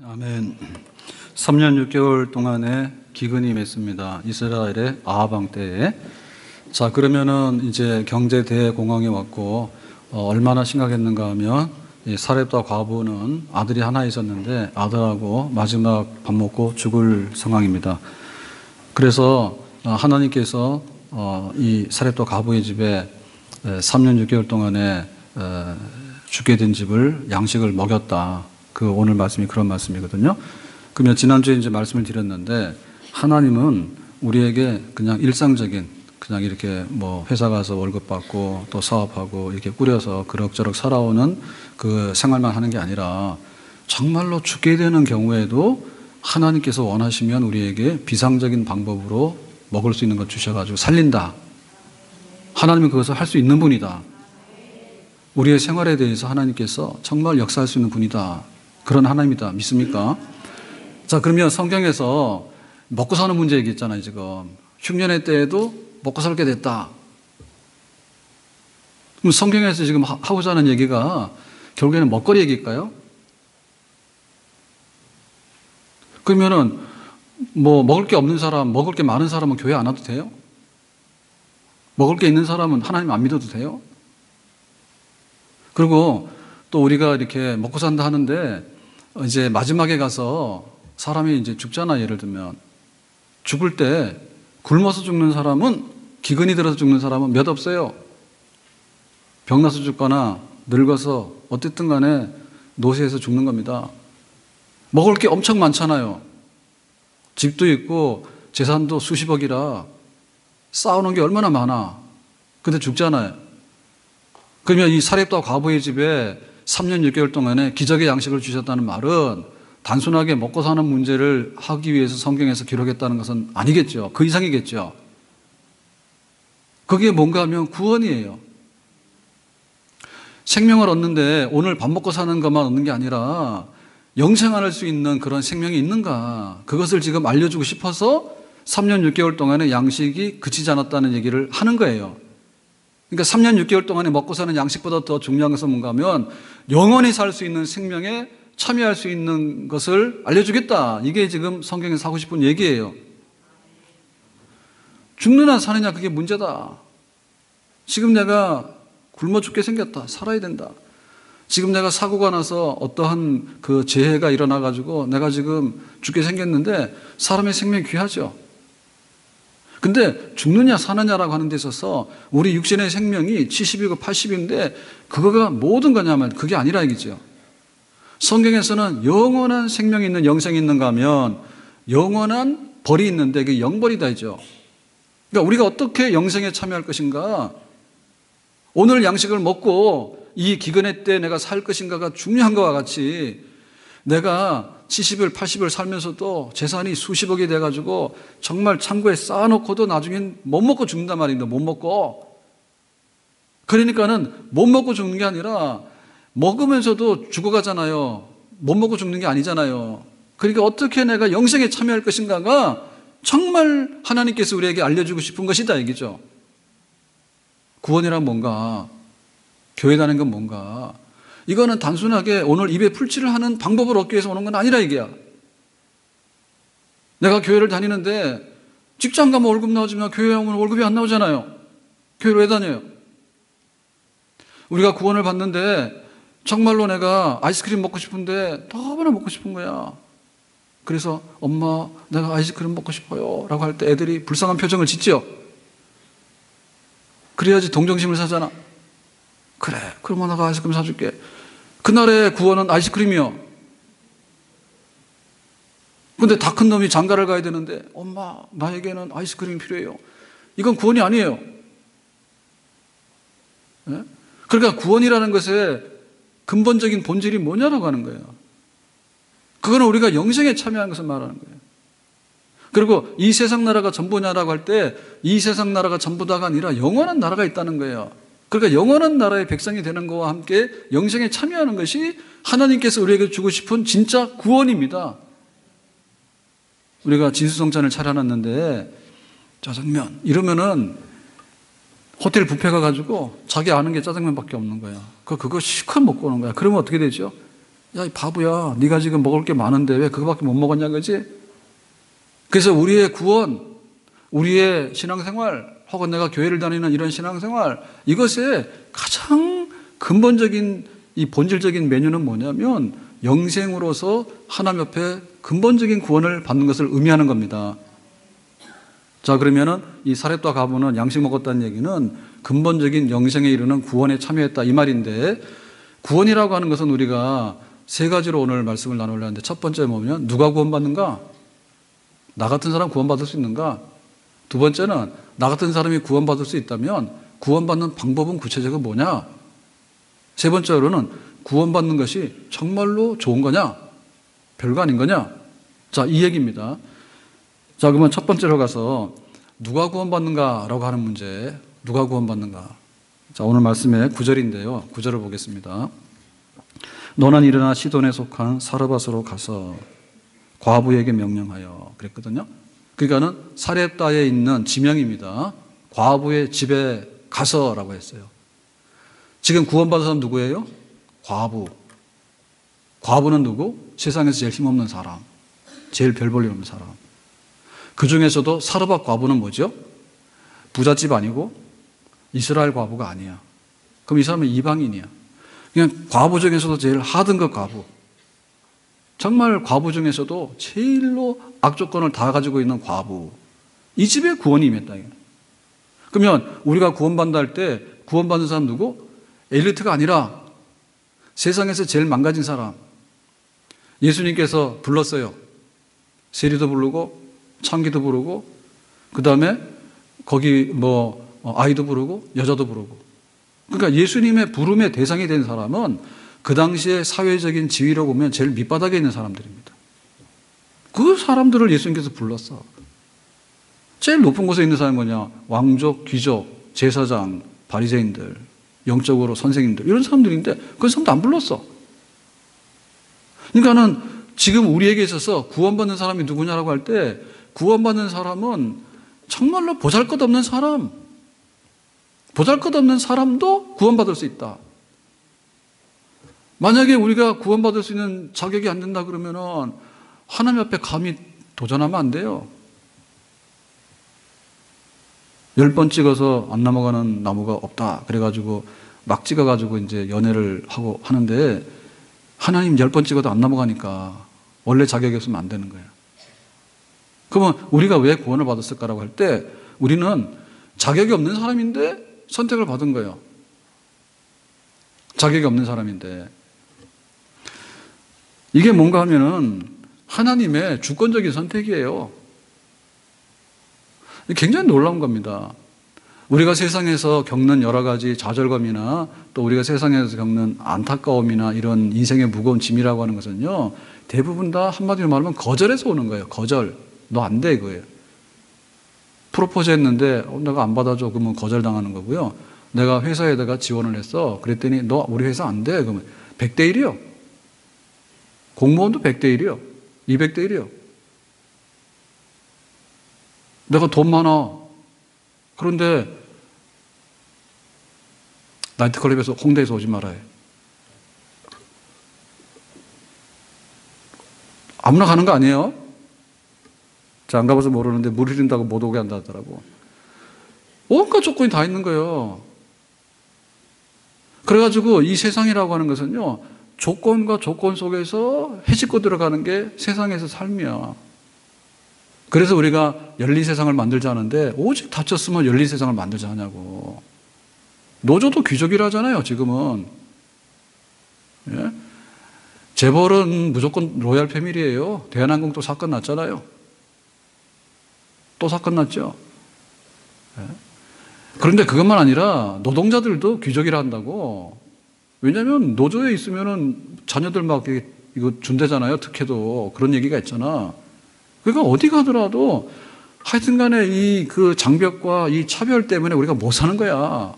아멘. 3년 6개월 동안의 기근이 임했습니다. 이스라엘의 아하방 때에. 자, 그러면은 이제 경제 대공황이 왔고, 얼마나 심각했는가 하면, 이 사렙과 과부는 아들이 하나 있었는데, 아들하고 마지막 밥 먹고 죽을 상황입니다. 그래서 하나님께서 이 사렙과 과부의 집에 3년 6개월 동안에 죽게 된 집을 양식을 먹였다. 그 오늘 말씀이 그런 말씀이거든요. 그러면 지난주에 이제 말씀을 드렸는데, 하나님은 우리에게 그냥 일상적인, 그냥 이렇게 뭐 회사 가서 월급 받고 또 사업하고 이렇게 꾸려서 그럭저럭 살아오는 그 생활만 하는 게 아니라, 정말로 죽게 되는 경우에도 하나님께서 원하시면 우리에게 비상적인 방법으로 먹을 수 있는 것 주셔가지고 살린다. 하나님은 그것을 할 수 있는 분이다. 우리의 생활에 대해서 하나님께서 정말 역사할 수 있는 분이다. 그런 하나님이다. 믿습니까? 자, 그러면 성경에서 먹고 사는 문제 얘기했잖아요, 지금. 흉년의 때에도 먹고 살게 됐다. 그럼 성경에서 지금 하고자 하는 얘기가 결국에는 먹거리 얘기일까요? 그러면은 뭐 먹을 게 없는 사람, 먹을 게 많은 사람은 교회 안 와도 돼요? 먹을 게 있는 사람은 하나님 안 믿어도 돼요? 그리고 또 우리가 이렇게 먹고 산다 하는데 이제 마지막에 가서 사람이 이제 죽잖아, 예를 들면. 죽을 때 굶어서 죽는 사람은, 기근이 들어서 죽는 사람은 몇 없어요. 병나서 죽거나 늙어서 어쨌든 간에 노쇠해서 죽는 겁니다. 먹을 게 엄청 많잖아요. 집도 있고 재산도 수십억이라 쌓아놓은 게 얼마나 많아. 근데 죽잖아요. 그러면 이 사렙과 과부의 집에 3년 6개월 동안에 기적의 양식을 주셨다는 말은 단순하게 먹고 사는 문제를 하기 위해서 성경에서 기록했다는 것은 아니겠죠. 그 이상이겠죠. 그게 뭔가 하면 구원이에요. 생명을 얻는데 오늘 밥 먹고 사는 것만 얻는 게 아니라 영생할 수 있는 그런 생명이 있는가, 그것을 지금 알려주고 싶어서 3년 6개월 동안의 양식이 그치지 않았다는 얘기를 하는 거예요. 그러니까 3년 6개월 동안에 먹고 사는 양식보다 더 중요한 것은 뭔가 하면 영원히 살 수 있는 생명에 참여할 수 있는 것을 알려주겠다. 이게 지금 성경에서 하고 싶은 얘기예요. 죽느냐 사느냐 그게 문제다. 지금 내가 굶어 죽게 생겼다. 살아야 된다. 지금 내가 사고가 나서 어떠한 그 재해가 일어나가지고 내가 지금 죽게 생겼는데 사람의 생명이 귀하죠. 근데 죽느냐 사느냐라고 하는 데 있어서 우리 육신의 생명이 70이고 80인데 그거가 모든 거냐면 그게 아니라 얘기죠. 성경에서는 영원한 생명이 있는, 영생이 있는가 하면 영원한 벌이 있는데 그게 영벌이다 이죠. 그러니까 우리가 어떻게 영생에 참여할 것인가, 오늘 양식을 먹고 이 기근의 때 내가 살 것인가가 중요한 것과 같이 내가 70일, 80일 살면서도 재산이 수십억이 돼가지고 정말 창고에 쌓아놓고도 나중엔 못 먹고 죽는단 말입니다. 못 먹고. 그러니까는 못 먹고 죽는 게 아니라 먹으면서도 죽어가잖아요. 못 먹고 죽는 게 아니잖아요. 그러니까 어떻게 내가 영생에 참여할 것인가가 정말 하나님께서 우리에게 알려주고 싶은 것이다 얘기죠. 구원이란 뭔가, 교회 다니는 건 뭔가, 이거는 단순하게 오늘 입에 풀칠을 하는 방법을 얻기 위해서 오는 건 아니라 이게야. 내가 교회를 다니는데 직장 가면 월급 나오지만 교회 오면 월급이 안 나오잖아요. 교회를 왜 다녀요? 우리가 구원을 받는데 정말로 내가 아이스크림 먹고 싶은데 너무나 먹고 싶은 거야. 그래서 엄마 내가 아이스크림 먹고 싶어요 라고 할 때 애들이 불쌍한 표정을 짓죠. 그래야지 동정심을 사잖아. 그래, 그러면 내가 아이스크림 사줄게. 그날의 구원은 아이스크림이요. 근데 다 큰 놈이 장가를 가야 되는데 엄마 나에게는 아이스크림이 필요해요. 이건 구원이 아니에요. 네? 그러니까 구원이라는 것의 근본적인 본질이 뭐냐라고 하는 거예요. 그거는 우리가 영생에 참여하는 것을 말하는 거예요. 그리고 이 세상 나라가 전부냐라고 할 때 이 세상 나라가 전부다가 아니라 영원한 나라가 있다는 거예요. 그러니까 영원한 나라의 백성이 되는 것과 함께 영생에 참여하는 것이 하나님께서 우리에게 주고 싶은 진짜 구원입니다. 우리가 진수성찬을 차려놨는데 짜장면 이러면은 호텔 뷔페 가가지고 자기 아는 게 짜장면밖에 없는 거야. 그거 실컷 먹고 오는 거야. 그러면 어떻게 되죠? 야, 이 바보야. 네가 지금 먹을 게 많은데 왜 그거밖에 못 먹었냐, 그지? 그래서 우리의 구원, 우리의 신앙생활, 혹은 내가 교회를 다니는 이런 신앙생활, 이것의 가장 근본적인 이 본질적인 메뉴는 뭐냐면 영생으로서 하나님 옆에 근본적인 구원을 받는 것을 의미하는 겁니다. 자, 그러면은 이 사렙과 가부는 양식 먹었다는 얘기는 근본적인 영생에 이르는 구원에 참여했다 이 말인데, 구원이라고 하는 것은 우리가 세 가지로 오늘 말씀을 나누려고 하는데, 첫 번째 뭐냐면 누가 구원받는가? 나 같은 사람 구원받을 수 있는가? 두 번째는 나 같은 사람이 구원받을 수 있다면 구원받는 방법은 구체적으로 뭐냐? 세 번째로는 구원받는 것이 정말로 좋은 거냐? 별거 아닌 거냐? 자, 이 얘기입니다. 자, 그러면 첫 번째로 가서 누가 구원받는가라고 하는 문제, 누가 구원받는가? 자, 오늘 말씀의 9절인데요. 9절을 보겠습니다. 너는 일어나 시돈에 속한 사르밧으로 가서 과부에게 명령하여, 그랬거든요. 그러니까는 사렙다에 있는 지명입니다. 과부의 집에 가서라고 했어요. 지금 구원받은 사람 누구예요? 과부. 과부는 누구? 세상에서 제일 힘없는 사람, 제일 별 볼일 없는 사람. 그 중에서도 사르밧 과부는 뭐죠? 부잣집 아니고 이스라엘 과부가 아니야. 그럼 이 사람은 이방인이야. 그냥 과부 중에서도 제일 하등급 과부, 정말 과부 중에서도 제일로 악조건을 다 가지고 있는 과부, 이 집에 구원이 임했다. 그러면 우리가 구원받는다 할 때 구원받는 사람 누구? 엘리트가 아니라 세상에서 제일 망가진 사람. 예수님께서 불렀어요. 세리도 부르고 창기도 부르고, 그 다음에 거기 아이도 부르고 여자도 부르고. 그러니까 예수님의 부름의 대상이 된 사람은 그 당시에 사회적인 지위로 보면 제일 밑바닥에 있는 사람들입니다. 그 사람들을 예수님께서 불렀어. 제일 높은 곳에 있는 사람이 뭐냐? 왕족, 귀족, 제사장, 바리새인들, 영적으로 선생님들, 이런 사람들인데 그 사람도 안 불렀어. 그러니까는 지금 우리에게 있어서 구원받는 사람이 누구냐라고 할 때, 구원받는 사람은 정말로 보잘것없는 사람, 보잘것없는 사람도 구원받을 수 있다. 만약에 우리가 구원받을 수 있는 자격이 안 된다 그러면은 하나님 앞에 감히 도전하면 안 돼요. 10번 찍어서 안 넘어가는 나무가 없다. 그래가지고 막 찍어가지고 이제 연애를 하고 하는데, 하나님 10번 찍어도 안 넘어가니까 원래 자격이 없으면 안 되는 거예요. 그러면 우리가 왜 구원을 받았을까라고 할 때, 우리는 자격이 없는 사람인데 선택을 받은 거예요. 자격이 없는 사람인데. 이게 뭔가 하면은 하나님의 주권적인 선택이에요. 굉장히 놀라운 겁니다. 우리가 세상에서 겪는 여러 가지 좌절감이나 또 우리가 세상에서 겪는 안타까움이나 이런 인생의 무거운 짐이라고 하는 것은요, 대부분 다 한마디로 말하면 거절에서 오는 거예요. 거절. 너 안 돼, 이거예요. 프로포즈 했는데 내가 안 받아줘. 그러면 거절당하는 거고요. 내가 회사에다가 지원을 했어. 그랬더니 너 우리 회사 안 돼. 그러면 100대 1이요. 공무원도 100대 1이요. 200대 1이요. 내가 돈 많아. 그런데 나이트클럽에서 홍대에서 오지 말아요. 아무나 가는 거 아니에요? 자, 안 가봐서 모르는데 물 흐린다고 못 오게 한다 하더라고. 온갖 조건이 다 있는 거예요. 그래가지고 이 세상이라고 하는 것은요, 조건과 조건 속에서 헤집고 들어가는 게 세상에서 삶이야. 그래서 우리가 열린 세상을 만들자 하는데, 오직 다쳤으면 열린 세상을 만들자 하냐고. 노조도 귀족이라잖아요, 지금은. 예? 재벌은 무조건 로얄 패밀리예요. 대한항공도 사건 났잖아요. 또 사건 났죠. 예? 그런데 그것만 아니라 노동자들도 귀족이라 한다고. 왜냐하면 노조에 있으면은 자녀들 막 이거 준대잖아요. 특혜도. 그런 얘기가 있잖아. 그러니까 어디 가더라도 하여튼 간에 이 그 장벽과 이 차별 때문에 우리가 못 사는 거야.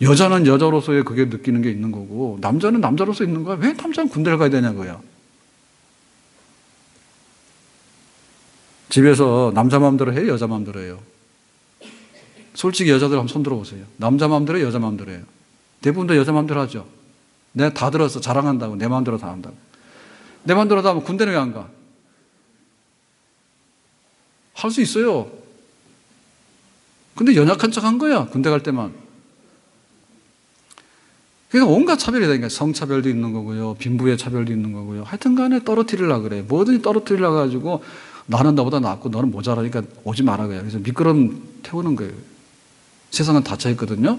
여자는 여자로서의 그게 느끼는 게 있는 거고, 남자는 남자로서 있는 거야. 왜 남자는 군대를 가야 되냐고요. 집에서 남자 마음대로 해요, 여자 마음대로 해요? 솔직히 여자들 한번 손 들어보세요. 남자 마음대로 해요, 여자 마음대로 해요? 대부분 다 여자 마음대로 하죠. 내가 다 들어서 자랑한다고. 내 마음대로 다 한다고. 내 마음대로 다 하면 군대는 왜 안 가? 할 수 있어요. 근데 연약한 척 한 거야. 군대 갈 때만. 그러니까 온갖 차별이 되니까 성차별도 있는 거고요. 빈부의 차별도 있는 거고요. 하여튼 간에 떨어뜨리려고 그래. 뭐든지 떨어뜨리려고 가지고 나는 너보다 낫고 너는 모자라니까 오지 마라 그래요. 그래서 미끄럼 태우는 거예요. 세상은 닫혀 있거든요.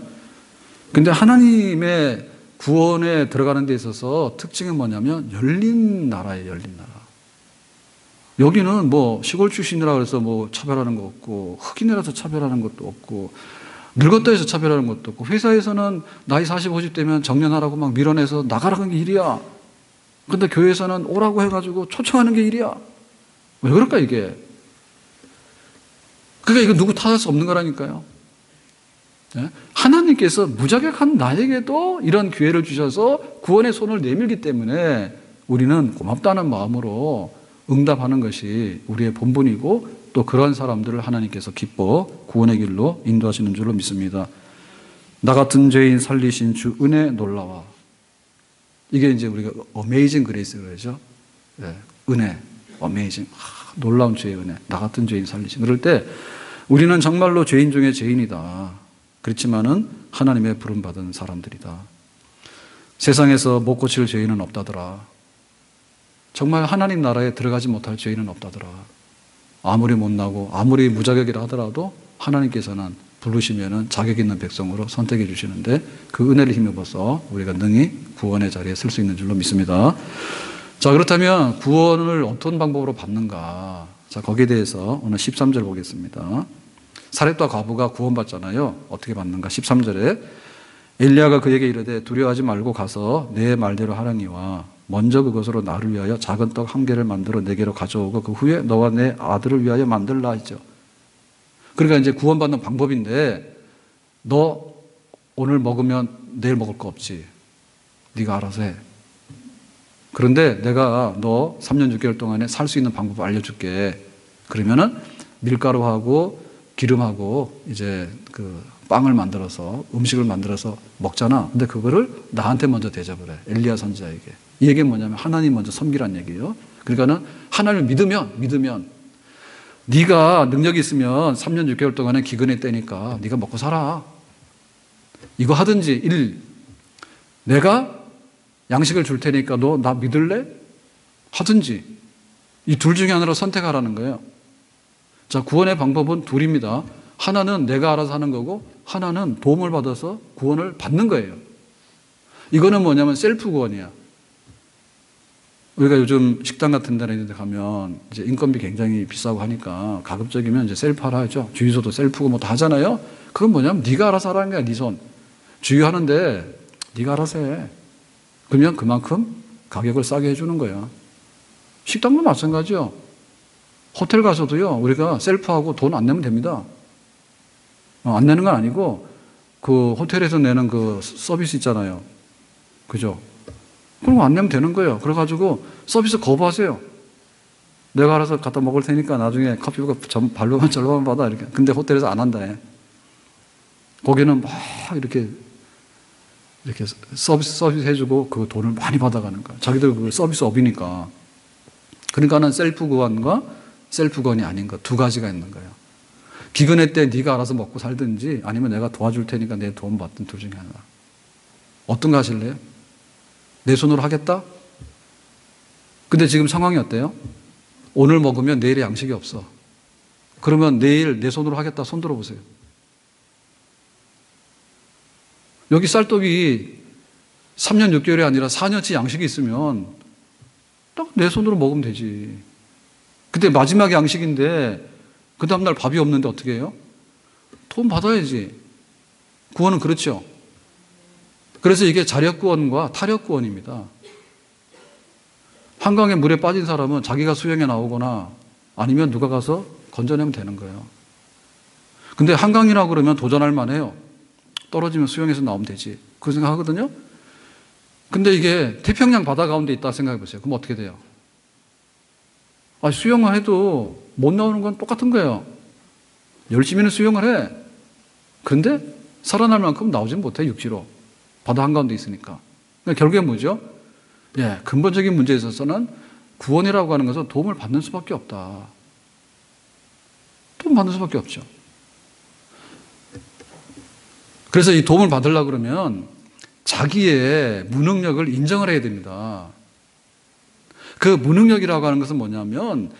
근데 하나님의 구원에 들어가는 데 있어서 특징이 뭐냐면 열린 나라예요. 열린 나라. 여기는 뭐 시골 출신이라 그래서 뭐 차별하는 거 없고 흑인이라서 차별하는 것도 없고 늙었다 해서 차별하는 것도 없고 회사에서는 나이 40, 50 되면 정년하라고 막 밀어내서 나가라는 게 일이야. 근데 교회에서는 오라고 해가지고 초청하는 게 일이야. 왜 그럴까 이게? 그러니까 이거 누구 탓할 수 없는 거라니까요. 하나님께서 무자격한 나에게도 이런 기회를 주셔서 구원의 손을 내밀기 때문에 우리는 고맙다는 마음으로 응답하는 것이 우리의 본분이고 또 그런 사람들을 하나님께서 기뻐 구원의 길로 인도하시는 줄로 믿습니다. 나 같은 죄인 살리신 주 은혜 놀라워. 이게 이제 우리가 어메이징 그레이스라고 그러죠. 네, 은혜, 어메이징. 놀라운 주의 은혜. 나 같은 죄인 살리신. 그럴 때 우리는 정말로 죄인 중에 죄인이다. 그렇지만은 하나님의 부름받은 사람들이다. 세상에서 못 고칠 죄인은 없다더라. 정말 하나님 나라에 들어가지 못할 죄인은 없다더라. 아무리 못나고 아무리 무자격이라 하더라도 하나님께서는 부르시면은 자격 있는 백성으로 선택해 주시는데 그 은혜를 힘입어서 우리가 능히 구원의 자리에 설 수 있는 줄로 믿습니다. 자, 그렇다면 구원을 어떤 방법으로 받는가? 자, 거기에 대해서 오늘 13절 보겠습니다. 사렙과 과부가 구원받잖아요. 어떻게 받는가? 13절에 엘리야가 그에게 이르되 두려워하지 말고 가서 내 말대로 하라니와 먼저 그것으로 나를 위하여 작은 떡 한 개를 만들어 내게로 가져오고 그 후에 너와 내 아들을 위하여 만들라 했죠. 그러니까 이제 구원받는 방법인데 너 오늘 먹으면 내일 먹을 거 없지. 네가 알아서 해. 그런데 내가 너 3년 6개월 동안에 살 수 있는 방법을 알려줄게. 그러면은 밀가루하고 기름하고 이제 그 빵을 만들어서 음식을 만들어서 먹잖아. 근데 그거를 나한테 먼저 대접을 해. 엘리야 선지자에게. 이 얘기는 뭐냐면 하나님 먼저 섬기란 얘기예요. 그러니까는 하나님을 믿으면 네가 능력이 있으면 3년 6개월 동안에 기근의 때니까 네가 먹고 살아. 이거 하든지 1. 내가 양식을 줄 테니까 너 나 믿을래? 하든지 이 둘 중에 하나로 선택하라는 거예요. 자, 구원의 방법은 둘입니다. 하나는 내가 알아서 하는 거고 하나는 도움을 받아서 구원을 받는 거예요. 이거는 뭐냐면 셀프 구원이야. 우리가 요즘 식당 같은 데 가면 이제 인건비 굉장히 비싸고 하니까 가급적이면 이제 셀프하라 하죠. 주유소도 셀프고 뭐 다 하잖아요. 그건 뭐냐면 네가 알아서 하라는 거야. 네 손. 주유하는데 네가 알아서 해. 그러면 그만큼 가격을 싸게 해주는 거야. 식당도 마찬가지요. 호텔 가서도요. 우리가 셀프하고 돈 안 내면 됩니다. 안 내는 건 아니고 그 호텔에서 내는 그 서비스 있잖아요. 그죠? 그럼 안 내면 되는 거예요. 그래가지고 서비스 거부하세요. 내가 알아서 갖다 먹을 테니까 나중에 커피가 발로만 절반만 받아. 이렇게. 근데 호텔에서 안 한다 해. 거기는 막 이렇게 서비스 해주고 그 돈을 많이 받아가는 거야. 자기들 그 서비스업이니까. 그러니까는 셀프 구원과 셀프 구원이 아닌 것 두 가지가 있는 거예요. 기근의 때 네가 알아서 먹고 살든지 아니면 내가 도와줄 테니까 내 도움 받든 둘 중에 하나. 어떤 거 하실래요? 내 손으로 하겠다? 근데 지금 상황이 어때요? 오늘 먹으면 내일에 양식이 없어. 그러면 내일 내 손으로 하겠다. 손 들어보세요. 여기 쌀떡이 3년 6개월이 아니라 4년치 양식이 있으면 딱 내 손으로 먹으면 되지. 근데 마지막 양식인데 그 다음날 밥이 없는데 어떻게 해요? 돈 받아야지. 구원은 그렇죠. 그래서 이게 자력구원과 타력구원입니다. 한강에 물에 빠진 사람은 자기가 수영에 나오거나 아니면 누가 가서 건져내면 되는 거예요. 근데 한강이라고 그러면 도전할 만해요. 떨어지면 수영해서 나오면 되지. 그 생각하거든요. 근데 이게 태평양 바다 가운데 있다 생각해 보세요. 그럼 어떻게 돼요? 수영을 해도 못 나오는 건 똑같은 거예요. 열심히는 수영을 해. 그런데 살아날 만큼 나오진 못해, 육지로. 바다 한가운데 있으니까. 그러니까 결국에 뭐죠? 예, 근본적인 문제에 있어서는 구원이라고 하는 것은 도움을 받는 수밖에 없다. 도움 받는 수밖에 없죠. 그래서 이 도움을 받으려고 그러면 자기의 무능력을 인정을 해야 됩니다. 그 무능력이라고 하는 것은 뭐냐면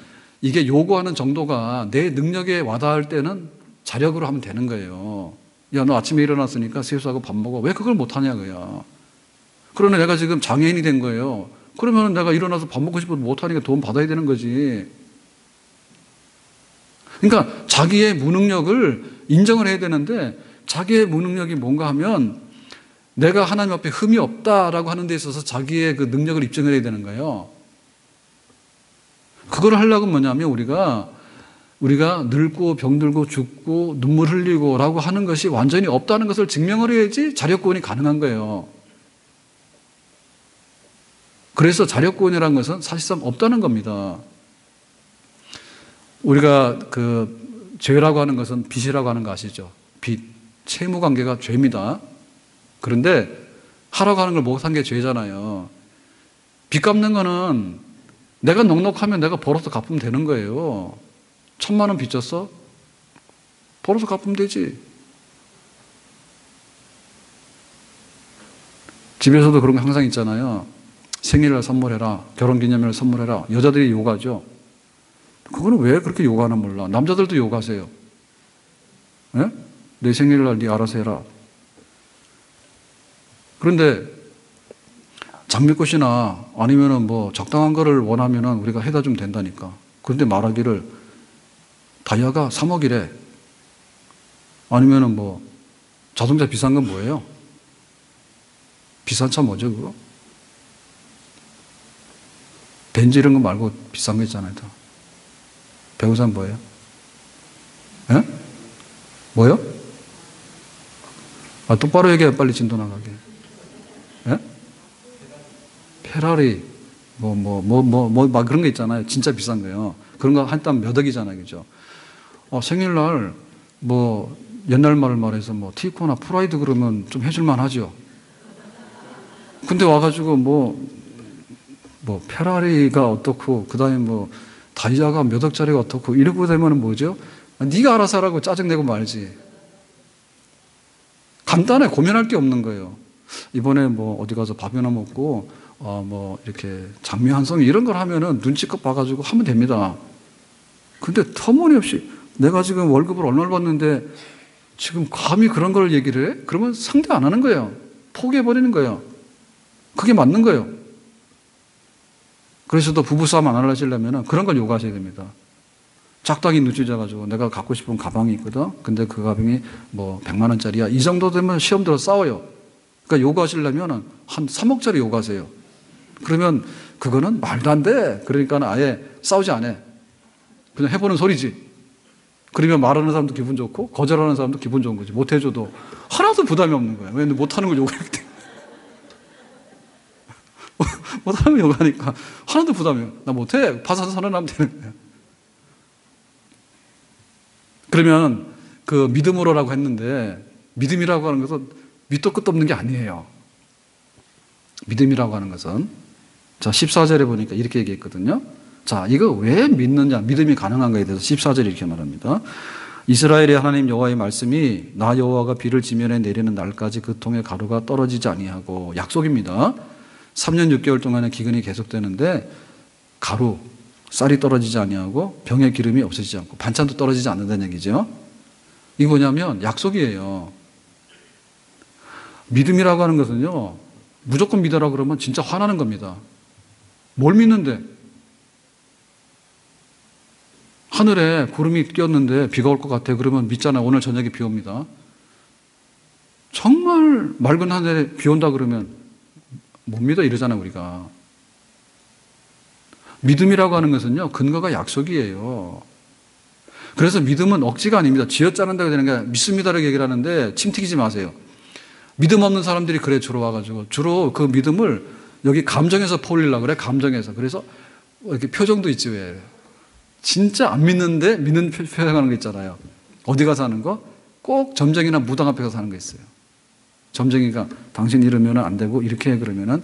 이게 요구하는 정도가 내 능력에 와닿을 때는 자력으로 하면 되는 거예요. 야, 너 아침에 일어났으니까 세수하고 밥 먹어. 왜 그걸 못하냐, 그야. 그러나 내가 지금 장애인이 된 거예요. 그러면 내가 일어나서 밥 먹고 싶어도 못하니까 도움 받아야 되는 거지. 그러니까 자기의 무능력을 인정을 해야 되는데 자기의 무능력이 뭔가 하면 내가 하나님 앞에 흠이 없다라고 하는 데 있어서 자기의 그 능력을 입증을 해야 되는 거예요. 그걸 하려고 뭐냐면 우리가 늙고 병들고 죽고 눈물 흘리고 라고 하는 것이 완전히 없다는 것을 증명을 해야지 자력구원이 가능한 거예요. 그래서 자력구원이라는 것은 사실상 없다는 겁니다. 우리가 그 죄라고 하는 것은 빚이라고 하는 거 아시죠? 빚, 채무관계가 죄입니다. 그런데 하라고 하는 걸 못한 게 죄잖아요. 빚 갚는 거는 내가 넉넉하면 내가 벌어서 갚으면 되는 거예요. 1,000만 원 빚졌어? 벌어서 갚으면 되지. 집에서도 그런 거 항상 있잖아요. 생일날 선물해라, 결혼기념일 선물해라. 여자들이 요구하죠. 그거는 왜 그렇게 요구하나 몰라. 남자들도 요구하세요. 네? 내 생일날 네 알아서 해라. 그런데 장미꽃이나 아니면은 뭐 적당한 거를 원하면은 우리가 해다 주면 된다니까. 그런데 말하기를 다이아가 3억이래. 아니면은 뭐 자동차 비싼 건 뭐예요? 비싼 차 뭐죠 그거? 벤츠 이런 거 말고 비싼 거 있잖아요. 더. 배우사는 뭐예요? 예? 뭐요? 아, 똑바로 얘기해. 빨리 진도 나가게. 예? 페라리, 막 그런 거 있잖아요. 진짜 비싼 거요. 그런 거 한 땀 몇 억이잖아요. 그죠? 생일날, 옛날 말을 말해서 티코나 프라이드 그러면 좀 해줄만 하죠. 근데 와가지고 페라리가 어떻고, 그 다음에 다이아가 몇 억짜리가 어떻고, 이러고 되면 뭐죠? 네가 알아서 하라고 짜증내고 말지. 간단해. 고민할 게 없는 거예요. 이번에 어디 가서 밥이나 먹고, 이렇게 장미 한 송이 이런 걸 하면은 눈치껏 봐가지고 하면 됩니다. 근데 터무니없이 내가 지금 월급을 얼마를 받는데 지금 감히 그런 걸 얘기를 해? 그러면 상대 안 하는 거예요. 포기해버리는 거예요. 그게 맞는 거예요. 그래서 또 부부싸움 안 하시려면 그런 걸 요구하셔야 됩니다. 적당히 늦어져가지고 내가 갖고 싶은 가방이 있거든. 근데 그 가방이 100만 원짜리야. 이 정도 되면 시험 들어 싸워요. 그러니까 요구하시려면 한 3억짜리 요구하세요. 그러면 그거는 말도 안 돼. 그러니까 아예 싸우지 않아. 그냥 해보는 소리지. 그러면 말하는 사람도 기분 좋고 거절하는 사람도 기분 좋은 거지. 못해줘도 하나도 부담이 없는 거야. 왜 못하는 걸 요구하기 때문에. 못하는 걸 요구하니까 하나도 부담이 없어. 나 못해. 파산 선언하면 되는 거야. 그러면 그 믿음으로라고 했는데 믿음이라고 하는 것은 밑도 끝도 없는 게 아니에요. 믿음이라고 하는 것은 자 14절에 보니까 이렇게 얘기했거든요. 자 이거 왜 믿느냐 믿음이 가능한가에 대해서 14절에 이렇게 말합니다. 이스라엘의 하나님 여호와의 말씀이 나 여호와가 비를 지면에 내리는 날까지 그 통에 가루가 떨어지지 아니하고 약속입니다. 3년 6개월 동안의 기근이 계속되는데 가루 쌀이 떨어지지 아니하고 병의 기름이 없어지지 않고 반찬도 떨어지지 않는다는 얘기죠. 이게 뭐냐면 약속이에요. 믿음이라고 하는 것은요 무조건 믿어라 그러면 진짜 화나는 겁니다. 뭘 믿는데? 하늘에 구름이 꼈는데 비가 올 것 같아. 그러면 믿잖아요. 오늘 저녁에 비 옵니다. 정말 맑은 하늘에 비 온다 그러면 못 믿어 이러잖아요 우리가. 믿음이라고 하는 것은요 근거가 약속이에요. 그래서 믿음은 억지가 아닙니다. 쥐어짜는다고 되는 게 믿습니다라고 얘기를 하는데 침 튀기지 마세요. 믿음 없는 사람들이 그래 주로 와가지고 주로 그 믿음을 여기 감정에서 퍼올리려고 그래. 감정에서. 그래서 이렇게 표정도 있지 왜. 진짜 안 믿는데 믿는 표현하는 거 있잖아요. 어디 가서 하는 거? 꼭 점쟁이나 무당 앞에 가서 하는 거 있어요. 점쟁이가 당신 이러면 안 되고 이렇게 해 그러면은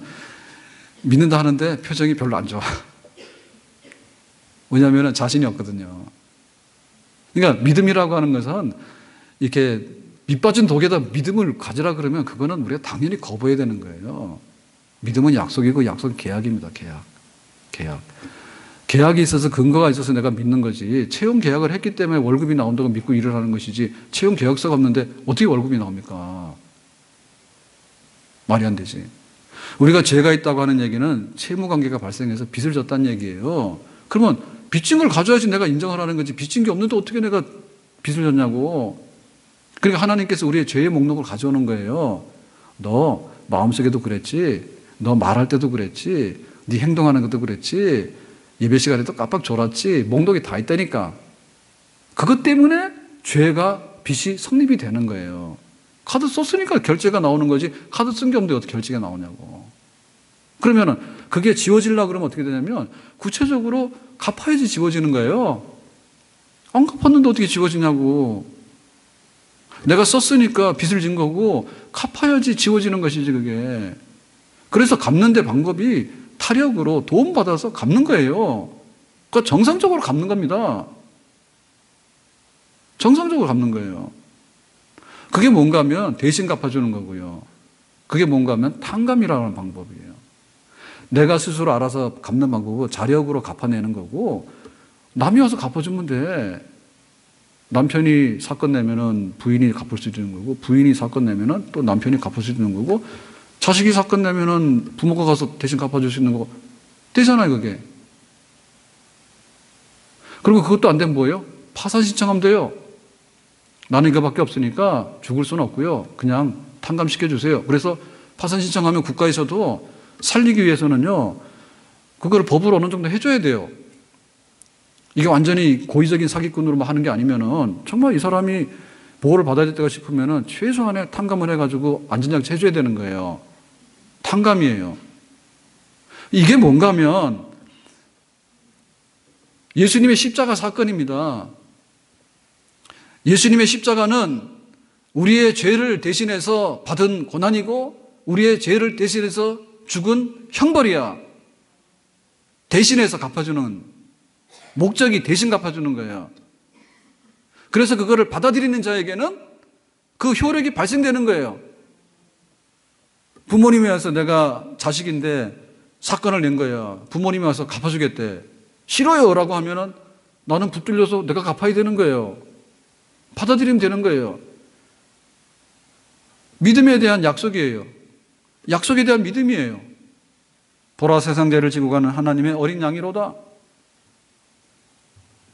믿는다 하는데 표정이 별로 안 좋아. 왜냐하면 자신이 없거든요. 그러니까 믿음이라고 하는 것은 이렇게 밑빠진 독에다 믿음을 가지라 그러면 그거는 우리가 당연히 거부해야 되는 거예요. 믿음은 약속이고 약속은 계약입니다. 계약. 계약이 있어서 근거가 있어서 내가 믿는 거지. 채용 계약을 했기 때문에 월급이 나온다고 믿고 일을 하는 것이지 채용 계약서가 없는데 어떻게 월급이 나옵니까? 말이 안 되지. 우리가 죄가 있다고 하는 얘기는 채무관계가 발생해서 빚을 졌다는 얘기예요. 그러면 빚진 걸 가져야지 내가 인정하라는 거지. 빚진 게 없는데 어떻게 내가 빚을 졌냐고. 그러니까 하나님께서 우리의 죄의 목록을 가져오는 거예요. 너 마음속에도 그랬지. 너 말할 때도 그랬지. 네 행동하는 것도 그랬지. 예배 시간에도 깜빡 졸았지. 목록이 다 있다니까. 그것 때문에 죄가 빚이 성립이 되는 거예요. 카드 썼으니까 결제가 나오는 거지. 카드 쓴 게 없는데 어떻게 결제가 나오냐고. 그러면은 그게 지워지려고 그러면 어떻게 되냐면 구체적으로 갚아야지 지워지는 거예요. 안 갚았는데 어떻게 지워지냐고. 내가 썼으니까 빚을 진 거고 갚아야지 지워지는 것이지 그게. 그래서 갚는 데 방법이 타력으로 도움받아서 갚는 거예요. 그러니까 정상적으로 갚는 겁니다. 정상적으로 갚는 거예요. 그게 뭔가 하면 대신 갚아주는 거고요. 그게 뭔가 하면 탕감이라는 방법이에요. 내가 스스로 알아서 갚는 방법은 자력으로 갚아내는 거고 남이 와서 갚아주면 돼. 남편이 사건 내면은 부인이 갚을 수 있는 거고 부인이 사건 내면은 또 남편이 갚을 수 있는 거고 자식이 사건 내면은 부모가 가서 대신 갚아줄 수 있는 거고 되잖아요 그게. 그리고 그것도 안 되면 뭐예요? 파산 신청하면 돼요. 나는 이거밖에 없으니까 죽을 수는 없고요. 그냥 탕감시켜주세요. 그래서 파산 신청하면 국가에서도 살리기 위해서는요. 그걸 법으로 어느 정도 해줘야 돼요. 이게 완전히 고의적인 사기꾼으로만 하는 게 아니면은 정말 이 사람이 보호를 받아야 될까 싶으면은 최소한의 탕감을 해가지고 안전장치 해줘야 되는 거예요. 탕감이에요. 이게 뭔가 하면 예수님의 십자가 사건입니다. 예수님의 십자가는 우리의 죄를 대신해서 받은 고난이고 우리의 죄를 대신해서 죽은 형벌이야. 대신해서 갚아주는 목적이 대신 갚아주는 거예요. 그래서 그거를 받아들이는 자에게는 그 효력이 발생되는 거예요. 부모님이 와서 내가 자식인데 사건을 낸 거야. 부모님이 와서 갚아주겠대. 싫어요 라고 하면은 나는 붙들려서 내가 갚아야 되는 거예요. 받아들이면 되는 거예요. 믿음에 대한 약속이에요. 약속에 대한 믿음이에요. 보라 세상 죄를 지고 가는 하나님의 어린 양이로다.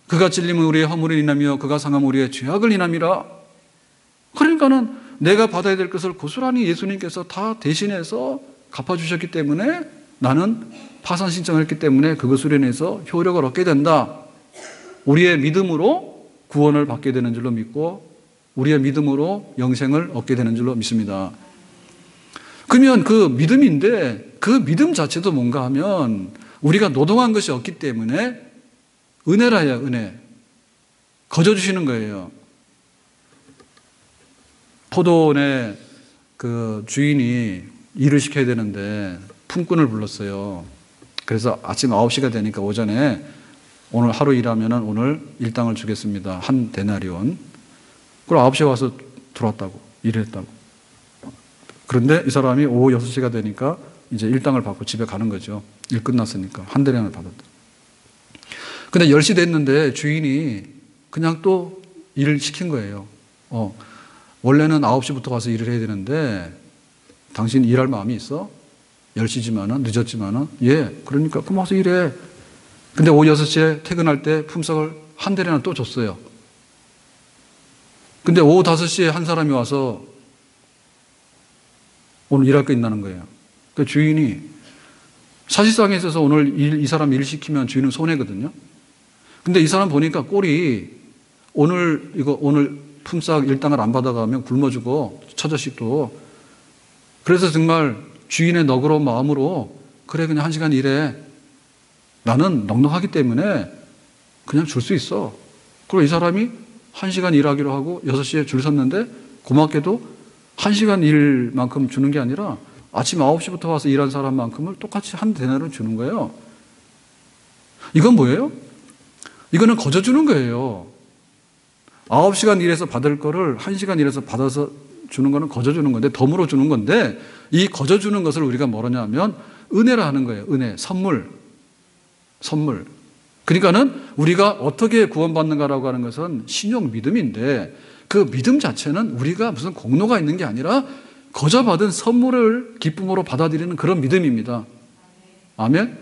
그가 찔림은 우리의 허물을 인하며 그가 상함은 우리의 죄악을 인함이라. 그러니까는 내가 받아야 될 것을 고스란히 예수님께서 다 대신해서 갚아주셨기 때문에 나는 파산 신청을 했기 때문에 그것으로 인해서 효력을 얻게 된다. 우리의 믿음으로 구원을 받게 되는 줄로 믿고 우리의 믿음으로 영생을 얻게 되는 줄로 믿습니다. 그러면 그 믿음인데 그 믿음 자체도 뭔가 하면 우리가 노동한 것이 없기 때문에 은혜라야 은혜. 거저주시는 거예요. 포도원의 그 주인이 일을 시켜야 되는데 품꾼을 불렀어요. 그래서 아침 9시가 되니까 오전에 오늘 하루 일하면 오늘 일당을 주겠습니다. 한 데나리온. 그럼 9시에 와서 들어왔다고. 일을 했다고. 그런데 이 사람이 오후 6시가 되니까 이제 일당을 받고 집에 가는 거죠. 일 끝났으니까. 한 데나리온을 받았다. 근데 10시 됐는데 주인이 그냥 또 일을 시킨 거예요. 원래는 9시부터 가서 일을 해야 되는데 당신 일할 마음이 있어? 10시지만은 늦었지만은 예, 그러니까 그럼 와서 일해. 근데 오후 6시에 퇴근할 때 품삯을 한 대리나 또 줬어요. 근데 오후 5시에 한 사람이 와서 오늘 일할 거 있다는 거예요. 그 주인이 사실상에 있어서 오늘 이 사람 일 시키면 주인은 손해거든요. 근데 이 사람 보니까 꼴이 오늘 품삯 일당을 안 받아가면 굶어 죽어. 처자식도. 그래서 정말 주인의 너그러운 마음으로 그래 그냥 1시간 일해. 나는 넉넉하기 때문에 그냥 줄 수 있어. 그리고 이 사람이 1시간 일하기로 하고 6시에 줄 섰는데 고맙게도 1시간 일만큼 주는 게 아니라 아침 9시부터 와서 일한 사람만큼을 똑같이 한 데나리온을 주는 거예요. 이건 뭐예요? 이거는 거저 주는 거예요. 9시간 일해서 받을 거를 1시간 일해서 받아서 주는 거는 거저 주는 건데, 덤으로 주는 건데, 이 거저 주는 것을 우리가 뭐라냐 하면 은혜라 하는 거예요. 은혜, 선물. 그러니까는 우리가 어떻게 구원받는가라고 하는 것은 신용 믿음인데, 그 믿음 자체는 우리가 무슨 공로가 있는 게 아니라 거저 받은 선물을 기쁨으로 받아들이는 그런 믿음입니다. 아멘?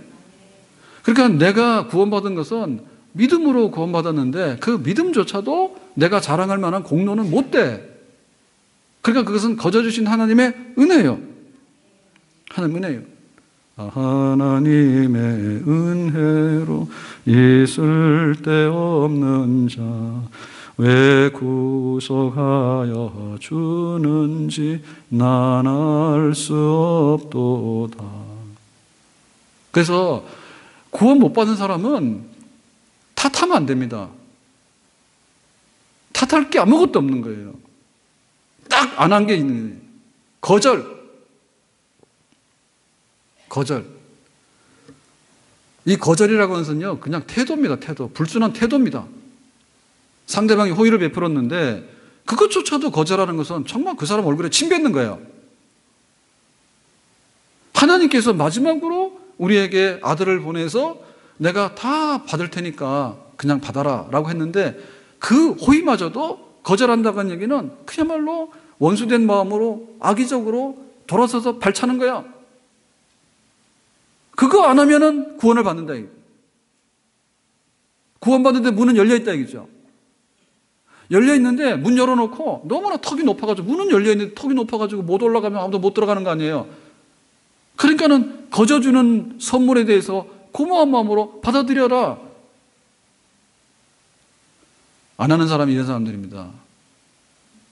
그러니까 내가 구원받은 것은 믿음으로 구원받았는데 그 믿음조차도 내가 자랑할 만한 공로는 못 돼. 그러니까 그것은 거저 주신 하나님의 은혜예요. 하나님의 은혜예요. 하나님의 은혜로 있을 데 없는 자 왜 구속하여 주는지 난 알 수 없도다. 그래서 구원 못 받은 사람은 탓하면 안 됩니다. 탓할 게 아무것도 없는 거예요. 딱 안 한 게 있는 거예요. 거절. 이 거절이라고 하는 것은요, 그냥 태도입니다. 태도. 불순한 태도입니다. 상대방이 호의를 베풀었는데 그것조차도 거절하는 것은 정말 그 사람 얼굴에 침 뱉는 거예요. 하나님께서 마지막으로 우리에게 아들을 보내서 내가 다 받을 테니까 그냥 받아라 라고 했는데 그 호의마저도 거절한다는 얘기는 그야말로 원수된 마음으로 악의적으로 돌아서서 발차는 거야. 그거 안 하면은 구원을 받는다. 구원받는데 문은 열려있다 얘기죠. 열려있는데 문 열어놓고 너무나 턱이 높아가지고 문은 열려있는데 턱이 높아가지고 못 올라가면 아무도 못 들어가는 거 아니에요. 그러니까는 거저주는 선물에 대해서 고마운 마음으로 받아들여라. 안 하는 사람이 이런 사람들입니다.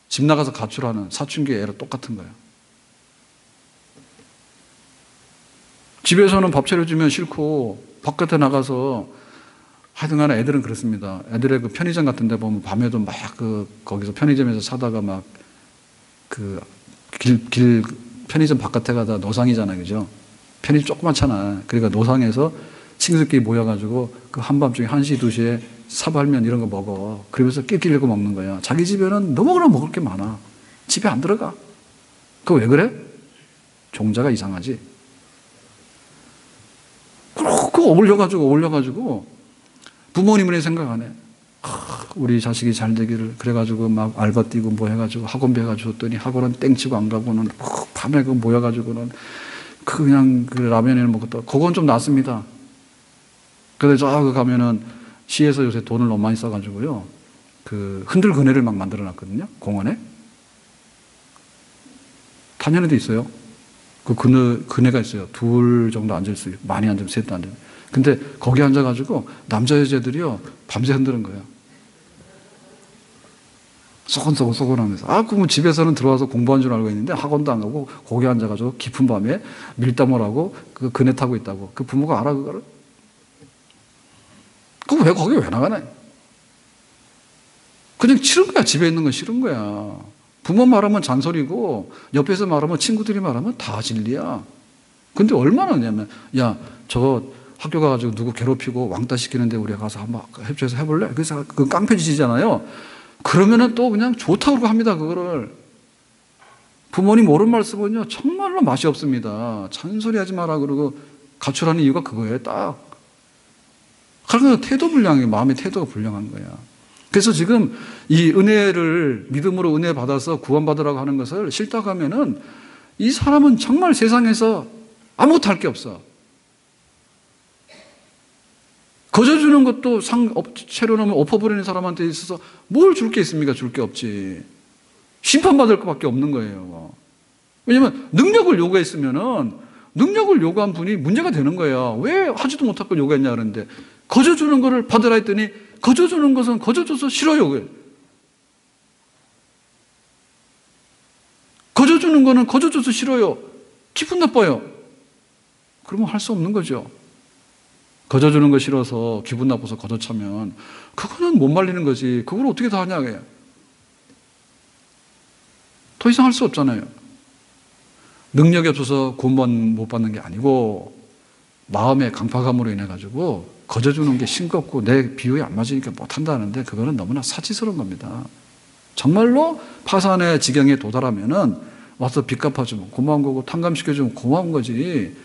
집 나가서 가출하는 사춘기 애랑 똑같은 거예요. 집에서는 밥 차려주면 싫고 바깥에 나가서 하여튼간에 애들은 그렇습니다. 애들의 그 편의점 같은 데 보면 밤에도 막 거기서 편의점에서 사다가 막 길 편의점 바깥에 가다 노상이잖아요. 그죠? 편의점 조그맣잖아. 그러니까 노상에서 친구들끼리 모여가지고 그 한밤중에 1시, 2시에 사발면 이런 거 먹어. 그러면서 끼끼리고 먹는 거야. 자기 집에는 너무나 먹을 게 많아. 집에 안 들어가. 그거 왜 그래? 종자가 이상하지. 그거 올려가지고 부모님은 생각 안 해. 우리 자식이 잘 되기를 그래가지고 막 알바 뛰고 뭐 해가지고 학원비 해가지고 줬더니 학원은 땡치고 안 가고는 밤에 그 모여가지고는 그냥 그 라면을 먹었다. 그건 좀 낫습니다. 그래서 저 가면은 시에서 요새 돈을 너무 많이 써가지고요. 그 흔들 그네를 막 만들어 놨거든요. 공원에. 단연에도 있어요. 그 그네가 있어요. 둘 정도 앉을 수 있어요. 많이 앉으면 셋도 앉으면. 근데 거기 앉아가지고 남자 여자들이요 밤새 흔드는 거예요. 소곤소곤 하면서. 그러면 집에서는 들어와서 공부한 줄 알고 있는데 학원도 안 가고 거기 앉아가지고 깊은 밤에 밀담을 하고 그 그네 타고 있다고. 그 부모가 알아 그거를? 그럼 왜 거기 왜 나가네? 그냥 싫은 거야. 집에 있는 건 싫은 거야. 부모 말하면 잔소리고 옆에서 말하면 친구들이 말하면 다 진리야. 근데 얼마나 하냐면 야 저거 학교 가가지고 누구 괴롭히고 왕따 시키는데 우리가 가서 한번 협조해서 해볼래? 그래서 그 깡패짓이잖아요. 그러면은 또 그냥 좋다고 합니다. 그거를. 부모님 옳은 말씀은요 정말로 맛이 없습니다. 잔소리하지 마라 그러고 가출하는 이유가 그거예요. 딱. 그러니까 태도 불량이에요. 마음의 태도가 불량한 거야. 그래서 지금 이 은혜를 믿음으로 은혜 받아서 구원받으라고 하는 것을 싫다고 하면은 이 사람은 정말 세상에서 아무것도 할 게 없어. 거저주는 것도 채로 놓으면 엎어버리는 사람한테 있어서 뭘 줄 게 있습니까? 줄 게 없지. 심판받을 것밖에 없는 거예요. 왜냐하면 능력을 요구했으면은 능력을 요구한 분이 문제가 되는 거예요. 왜 하지도 못할 걸 요구했냐 그러는데 거저주는 거를 받으라 했더니 거저주는 것은 거저줘서 싫어요. 거저주는 거는 거저줘서 싫어요. 기분 나빠요. 그러면 할 수 없는 거죠. 거저주는 거 싫어서 기분 나빠서 거저차면 그거는 못 말리는 거지. 그걸 어떻게 다 하냐. 더 이상 할 수 없잖아요. 능력이 없어서 구원 못 받는 게 아니고 마음의 강팍함으로 인해 가지고 거저주는 게 싱겁고 내 비유에 안 맞으니까 못한다는데 그거는 너무나 사치스러운 겁니다. 정말로 파산의 지경에 도달하면은 와서 빚 갚아주면 고마운 거고 탕감시켜주면 고마운 거지.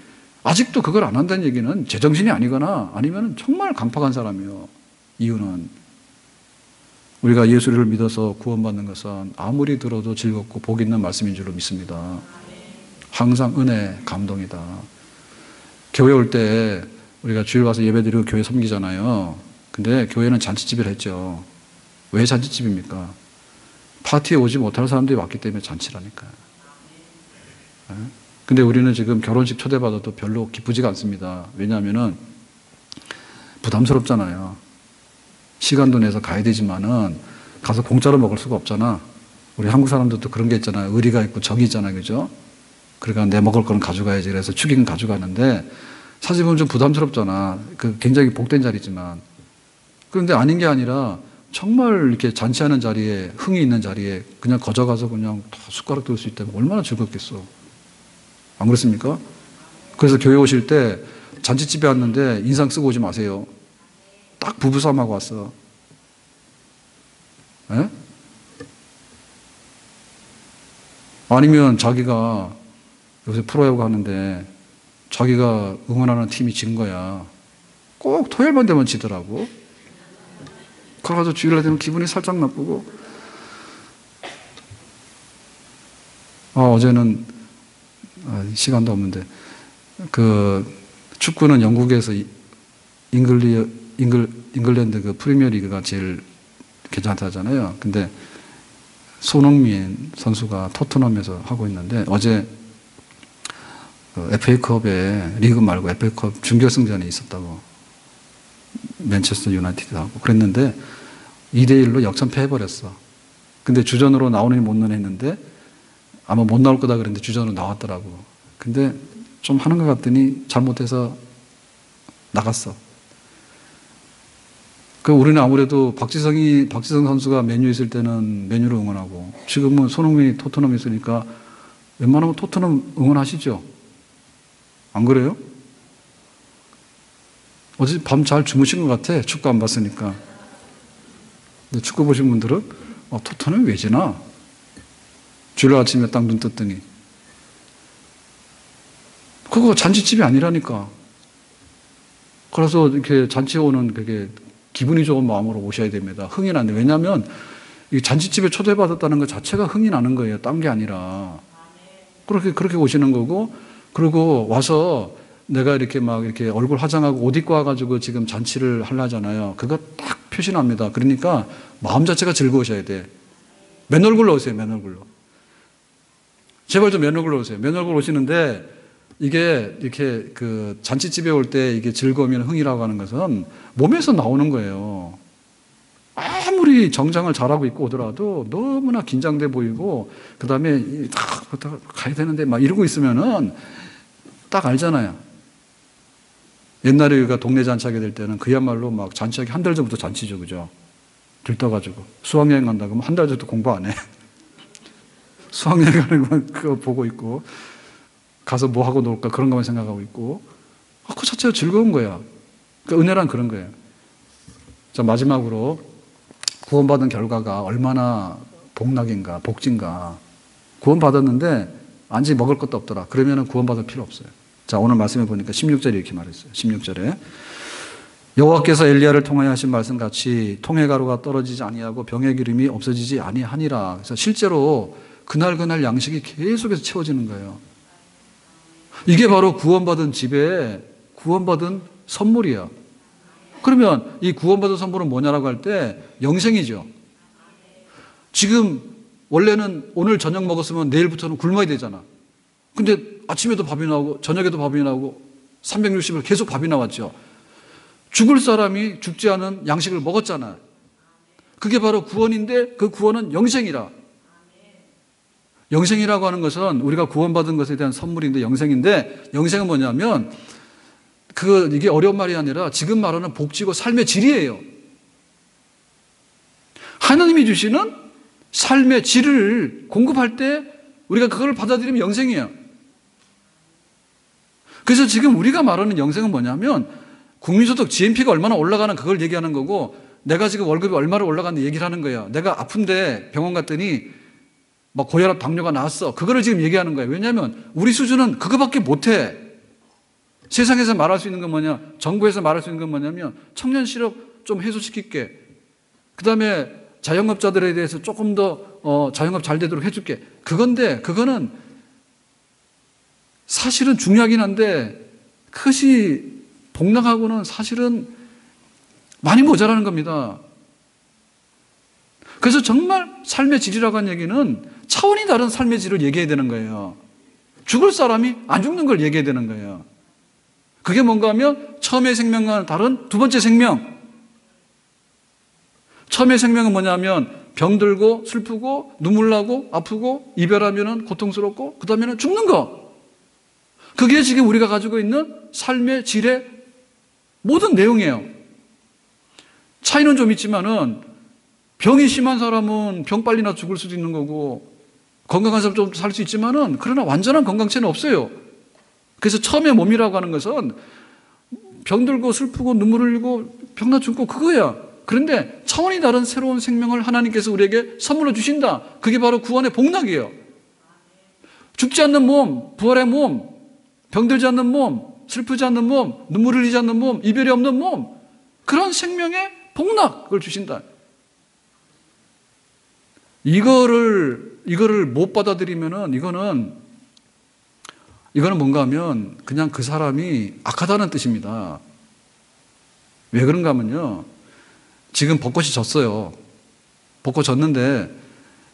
아직도 그걸 안 한다는 얘기는 제정신이 아니거나 아니면 정말 강팍한 사람이요. 이유는 우리가 예수를 믿어서 구원받는 것은 아무리 들어도 즐겁고 복 있는 말씀인 줄로 믿습니다. 항상 은혜, 감동이다. 교회 올 때 우리가 주일 와서 예배드리고 교회 섬기잖아요. 근데 교회는 잔치집을 했죠. 왜 잔치집입니까? 파티에 오지 못할 사람들이 왔기 때문에 잔치라니까요. 근데 우리는 지금 결혼식 초대받아도 별로 기쁘지가 않습니다. 왜냐하면은 부담스럽잖아요. 시간도 내서 가야 되지만은 가서 공짜로 먹을 수가 없잖아. 우리 한국 사람들도 그런 게 있잖아요. 의리가 있고 정이 있잖아요. 그죠? 그러니까 내 먹을 거는 가져가야지. 그래서 축의금 가져가는데 사실 보면 좀 부담스럽잖아. 그 굉장히 복된 자리지만. 그런데 아닌 게 아니라 정말 이렇게 잔치하는 자리에 흥이 있는 자리에 그냥 거저가서 그냥 다 숟가락 들을 수 있다면 얼마나 즐겁겠어. 안 그렇습니까? 그래서 교회 오실 때 잔치집에 왔는데 인상 쓰고 오지 마세요. 딱 부부싸움하고 왔어. 에? 아니면 자기가 요새 프로야구 하는데 자기가 응원하는 팀이 진 거야. 꼭 토요일만 되면 지더라고. 그래가지고 주일날 되면 기분이 살짝 나쁘고. 어제는 시간도 없는데 그 축구는 영국에서 잉글랜드 그 프리미어리그가 제일 괜찮다잖아요. 근데 손흥민 선수가 토트넘에서 하고 있는데 어제 FA컵에 리그 말고 FA컵 준결승전에 있었다고. 맨체스터 유나이티드하고 그랬는데 2대1로 역전패해버렸어. 근데 주전으로 나오느니 못 나오느니 했는데 아마 못 나올 거다 그랬는데 주전으로 나왔더라고. 근데 좀 하는 것 같더니 잘못해서 나갔어. 그 우리는 아무래도 박지성 선수가 맨유 있을 때는 맨유를 응원하고 지금은 손흥민이 토트넘에 있으니까 웬만하면 토트넘 응원하시죠? 안 그래요? 어제 밤 잘 주무신 것 같아. 축구 안 봤으니까. 근데 축구 보신 분들은 토트넘이 왜 지나? 주일 아침에 딱 눈 떴더니 그거 잔치집이 아니라니까. 그래서 이렇게 잔치에 오는 그게 기분이 좋은 마음으로 오셔야 됩니다. 흥이 나는데 왜냐하면 이 잔치집에 초대받았다는 것 자체가 흥이 나는 거예요. 딴 게 아니라 그렇게 오시는 거고 그리고 와서 내가 이렇게 막 이렇게 얼굴 화장하고 옷 입고 와가지고 지금 잔치를 하려잖아요. 그거 딱 표시납니다. 그러니까 마음 자체가 즐거우셔야 돼. 맨 얼굴로 오세요. 맨 얼굴로. 제발 좀 맨 얼굴로 오세요. 맨 얼굴로 오시는데 이게 이렇게 그 잔치집에 올 때 이게 즐거움이나 흥이라고 하는 것은 몸에서 나오는 거예요. 아무리 정장을 잘하고 입고 오더라도 너무나 긴장돼 보이고 그 다음에 가야 되는데 막 이러고 있으면은 딱 알잖아요. 옛날에 우리가 동네 잔치하게 될 때는 그야말로 막 잔치하기 한 달 전부터 잔치죠. 그죠? 들떠가지고 수학여행 간다 그러면 한 달 전부터 공부 안 해. 수학여행 가는 건 그거 보고 있고 가서 뭐 하고 놀까 그런 것만 생각하고 있고 그 자체가 즐거운 거야. 그러니까 은혜란 그런 거예요. 자, 마지막으로 구원받은 결과가 얼마나 복락인가 복진가. 구원받았는데 안지 먹을 것도 없더라. 그러면 구원받을 필요 없어요. 자, 오늘 말씀해 보니까 16절에 이렇게 말했어요. 16절에 여호와께서 엘리야를 통하여 하신 말씀같이 통의 가루가 떨어지지 아니하고 병의 기름이 없어지지 아니하니라. 그래서 실제로 그날 양식이 계속해서 채워지는 거예요. 이게 바로 구원받은 집에 구원받은 선물이야. 그러면 이 구원받은 선물은 뭐냐라고 할 때 영생이죠. 지금 원래는 오늘 저녁 먹었으면 내일부터는 굶어야 되잖아. 근데 아침에도 밥이 나오고 저녁에도 밥이 나오고 360일 계속 밥이 나왔죠. 죽을 사람이 죽지 않은 양식을 먹었잖아. 그게 바로 구원인데 그 구원은 영생이라. 영생이라고 하는 것은 우리가 구원받은 것에 대한 선물인데 영생인데 영생은 뭐냐면 이게 어려운 말이 아니라 지금 말하는 복지고 삶의 질이에요. 하나님이 주시는 삶의 질을 공급할 때 우리가 그걸 받아들이면 영생이에요. 그래서 지금 우리가 말하는 영생은 뭐냐면 국민소득 GNP가 얼마나 올라가는 그걸 얘기하는 거고, 내가 지금 월급이 얼마나 올라가는 얘기를 하는 거예요. 내가 아픈데 병원 갔더니 막 고혈압 당뇨가 나왔어. 그거를 지금 얘기하는 거예요. 왜냐하면 우리 수준은 그거밖에 못해. 세상에서 말할 수 있는 건 뭐냐, 정부에서 말할 수 있는 건 뭐냐면 청년 실업 좀 해소시킬게. 그 다음에 자영업자들에 대해서 조금 더 자영업 잘 되도록 해줄게. 그건데 그거는 사실은 중요하긴 한데 그것이 복락하고는 사실은 많이 모자라는 겁니다. 그래서 정말 삶의 질이라고 하는 얘기는 차원이 다른 삶의 질을 얘기해야 되는 거예요. 죽을 사람이 안 죽는 걸 얘기해야 되는 거예요. 그게 뭔가 하면 처음의 생명과는 다른 두 번째 생명. 처음의 생명은 뭐냐면 병들고 슬프고 눈물 나고 아프고 이별하면 고통스럽고 그 다음에는 죽는 거. 그게 지금 우리가 가지고 있는 삶의 질의 모든 내용이에요. 차이는 좀 있지만은 병이 심한 사람은 병 빨리 나 죽을 수도 있는 거고, 건강한 사람 좀 살 수 있지만은 그러나 완전한 건강체는 없어요. 그래서 처음의 몸이라고 하는 것은 병들고 슬프고 눈물 흘리고 병나 죽고 그거야. 그런데 차원이 다른 새로운 생명을 하나님께서 우리에게 선물로 주신다. 그게 바로 구원의 복락이에요. 죽지 않는 몸, 부활의 몸, 병들지 않는 몸, 슬프지 않는 몸, 눈물 흘리지 않는 몸, 이별이 없는 몸, 그런 생명의 복락을 주신다. 이거를 못 받아들이면은 이거는 뭔가 하면 그냥 그 사람이 악하다는 뜻입니다. 왜 그런가 하면요, 지금 벚꽃이 졌어요. 벚꽃 졌는데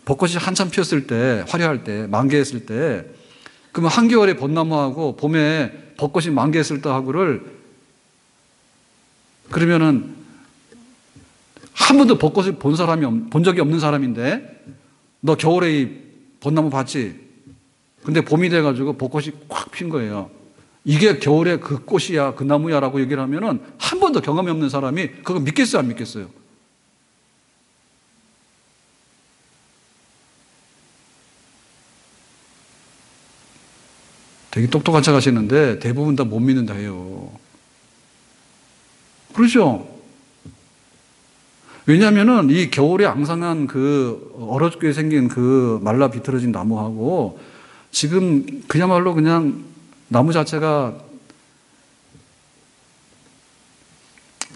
벚꽃이 한참 피었을 때, 화려할 때, 만개했을 때, 그러면 한겨울에 벚나무하고 봄에 벚꽃이 만개했을 때하고를, 그러면은 한 번도 벚꽃을 본 적이 없는 사람인데, 너 겨울에 이 벚나무 봤지? 근데 봄이 돼가지고 벚꽃이 꽉 핀 거예요. 이게 겨울에 그 꽃이야, 그 나무야라고 얘기를 하면은 한 번도 경험이 없는 사람이 그거 믿겠어요, 안 믿겠어요? 되게 똑똑한 척 하시는데 대부분 다 못 믿는다 해요. 그렇죠? 왜냐하면은 이 겨울에 앙상한 그 얼어 죽게 생긴 그 말라 비틀어진 나무하고 지금 그야말로 그냥 나무 자체가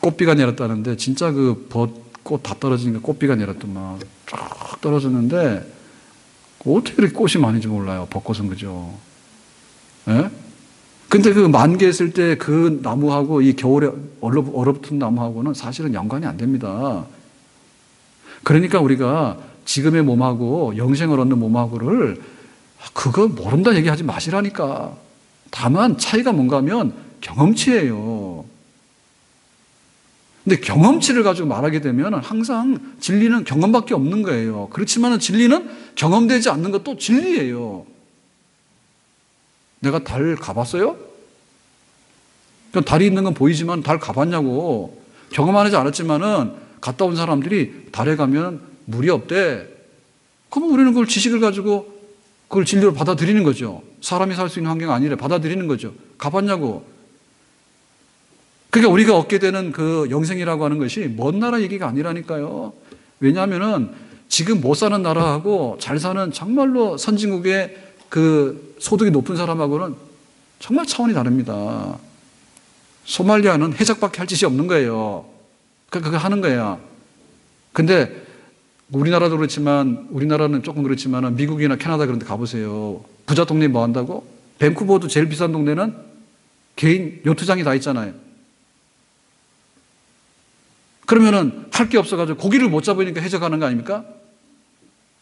꽃비가 내렸다는데, 진짜 그 벚꽃 다 떨어지니까 꽃비가 내렸더만 쫙 떨어졌는데 어떻게 이렇게 꽃이 많은지 몰라요. 벚꽃은. 그죠? 예? 근데 그 만개했을 때 그 나무하고 이 겨울에 얼어붙은 나무하고는 사실은 연관이 안 됩니다. 그러니까 우리가 지금의 몸하고 영생을 얻는 몸하고를 그거 모른다 얘기하지 마시라니까. 다만 차이가 뭔가 하면 경험치예요. 근데 경험치를 가지고 말하게 되면 항상 진리는 경험밖에 없는 거예요. 그렇지만 진리는 경험되지 않는 것도 진리예요. 내가 달 가봤어요? 달이 있는 건 보이지만 달 가봤냐고. 경험 안 하지 않았지만은 갔다 온 사람들이 달에 가면 물이 없대. 그러면 우리는 그걸 지식을 가지고 그걸 진리로 받아들이는 거죠. 사람이 살 수 있는 환경 아니래. 받아들이는 거죠. 가봤냐고. 그러니까 우리가 얻게 되는 그 영생이라고 하는 것이 먼 나라 얘기가 아니라니까요. 왜냐하면은 지금 못 사는 나라하고 잘 사는 정말로 선진국의 그 소득이 높은 사람하고는 정말 차원이 다릅니다. 소말리아는 해적밖에 할 짓이 없는 거예요. 그거 하는 거야. 근데 우리나라도 그렇지만, 우리나라는 조금 그렇지만 미국이나 캐나다 그런 데 가보세요. 부자 동네 뭐 한다고? 밴쿠버도 제일 비싼 동네는 개인 요트장이 다 있잖아요. 그러면은 할 게 없어가지고 고기를 못 잡으니까 해적하는 거 아닙니까?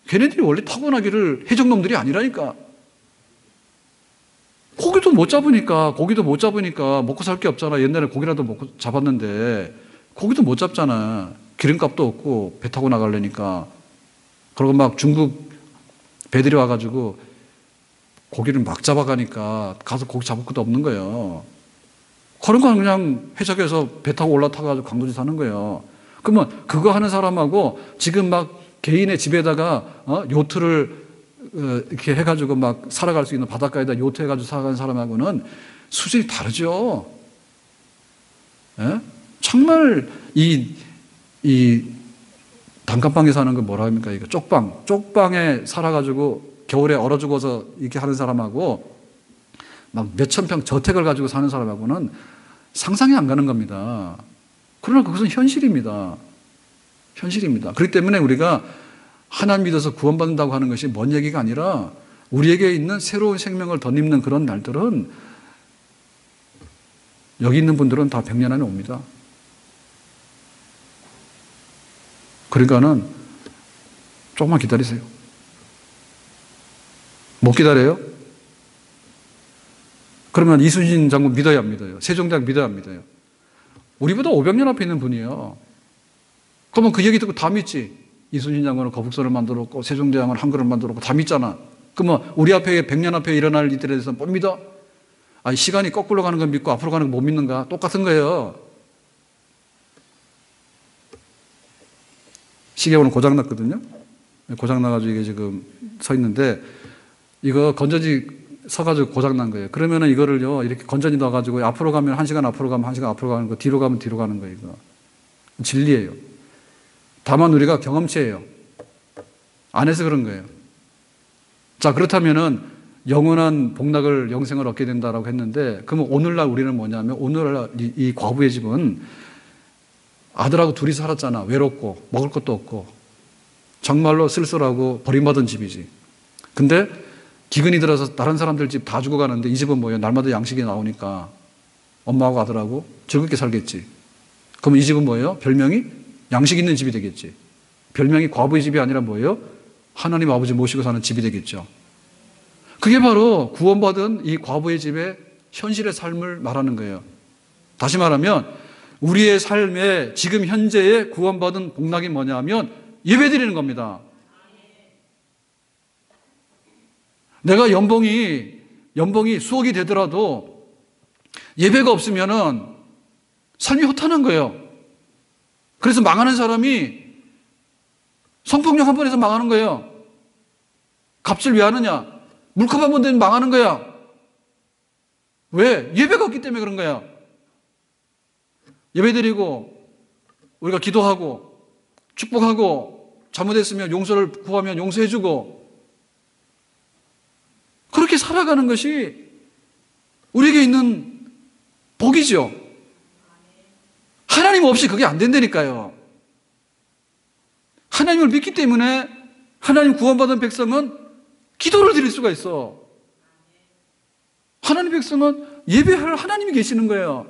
걔네들이 원래 타고나기를 해적놈들이 아니라니까. 고기도 못 잡으니까 먹고 살 게 없잖아. 옛날에 고기라도 먹고 잡았는데 고기도 못 잡잖아. 기름값도 없고 배 타고 나가려니까. 그리고 막 중국 배들이 와가지고 고기를 막 잡아가니까 가서 고기 잡을 것도 없는 거예요. 그런 건 그냥 해적해서 배 타고 올라타가지고 광도지 사는 거예요. 그러면 그거 하는 사람하고 지금 막 개인의 집에다가 요트를 이렇게 해가지고 막 살아갈 수 있는 바닷가에다 요트 해가지고 살아가는 사람하고는 수준이 다르죠. 예? 정말 이 단칸방에 사는 거 뭐라 합니까? 이거 쪽방에 살아가지고 겨울에 얼어 죽어서 이렇게 하는 사람하고 막 몇천 평 저택을 가지고 사는 사람하고는 상상이 안 가는 겁니다. 그러나 그것은 현실입니다. 현실입니다. 그렇기 때문에 우리가 하나님 믿어서 구원받는다고 하는 것이 먼 얘기가 아니라 우리에게 있는 새로운 생명을 덧입는 그런 날들은 여기 있는 분들은 다 100년 안에 옵니다. 그러니까는 조금만 기다리세요. 못 기다려요? 그러면 이순신 장군 믿어야 안 믿어요? 세종대왕 믿어야 안 믿어요? 우리보다 500년 앞에 있는 분이에요. 그러면 그 얘기 듣고 다 믿지. 이순신 장군은 거북선을 만들었고 세종대왕은 한글을 만들었고 다 믿잖아. 그러면 우리 앞에 100년 앞에 일어날 일들에 대해서 못 믿어? 아니, 시간이 거꾸로 가는 건 믿고 앞으로 가는 건 못 믿는가? 똑같은 거예요. 시계 오늘 고장났거든요. 고장나가지고 이게 지금 서 있는데 이거 건전지 서가지고 고장난 거예요. 그러면은 이거를요, 이렇게 건전지 넣어가지고 앞으로 가면 1시간 앞으로 가면 1시간 앞으로 가는 거, 뒤로 가면 뒤로 가는 거예요. 이거. 진리예요. 다만 우리가 경험치예요. 안 해서 그런 거예요. 자, 그렇다면은 영원한 복락을, 영생을 얻게 된다라고 했는데, 그러면 오늘날 우리는 뭐냐면, 오늘날 이 과부의 집은 아들하고 둘이 살았잖아. 외롭고, 먹을 것도 없고, 정말로 쓸쓸하고 버림받은 집이지. 근데 기근이 들어서 다른 사람들 집 다 죽어가는데 이 집은 뭐예요? 날마다 양식이 나오니까 엄마하고 아들하고 즐겁게 살겠지. 그럼 이 집은 뭐예요? 별명이 양식 있는 집이 되겠지. 별명이 과부의 집이 아니라 뭐예요? 하나님 아버지 모시고 사는 집이 되겠죠. 그게 바로 구원받은 이 과부의 집의 현실의 삶을 말하는 거예요. 다시 말하면 우리의 삶에 지금 현재의 구원받은 복락이 뭐냐면 예배드리는 겁니다. 내가 연봉이 수억이 되더라도 예배가 없으면은 삶이 허탄한 거예요. 그래서 망하는 사람이 성폭력 한 번 해서 망하는 거예요. 값을 왜 하느냐? 물컵 한 번 되면 망하는 거야. 왜? 예배가 없기 때문에 그런 거야. 예배드리고 우리가 기도하고 축복하고 잘못했으면 용서를 구하면 용서해주고 그렇게 살아가는 것이 우리에게 있는 복이죠. 하나님 없이 그게 안 된다니까요. 하나님을 믿기 때문에 하나님 구원받은 백성은 기도를 드릴 수가 있어. 하나님 백성은 예배할 하나님이 계시는 거예요.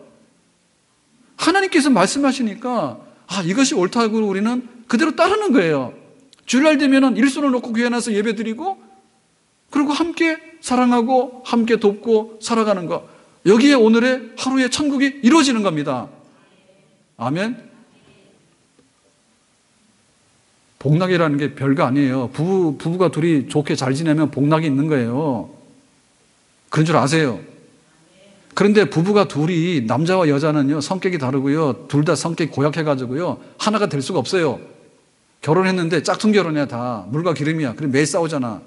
하나님께서 말씀하시니까 이것이 옳다고 우리는 그대로 따르는 거예요. 주일날 되면은 일손을 놓고 교회 나서 예배 드리고 그리고 함께 사랑하고 함께 돕고 살아가는 것. 여기에 오늘의 하루의 천국이 이루어지는 겁니다. 아멘. 복락이라는 게 별거 아니에요. 부부가 둘이 좋게 잘 지내면 복락이 있는 거예요. 그런 줄 아세요. 그런데 부부가 둘이 남자와 여자는요 성격이 다르고요. 둘 다 성격이 고약해가지고요 하나가 될 수가 없어요. 결혼했는데 짝퉁 결혼이야 다. 물과 기름이야. 그래 매일 싸우잖아.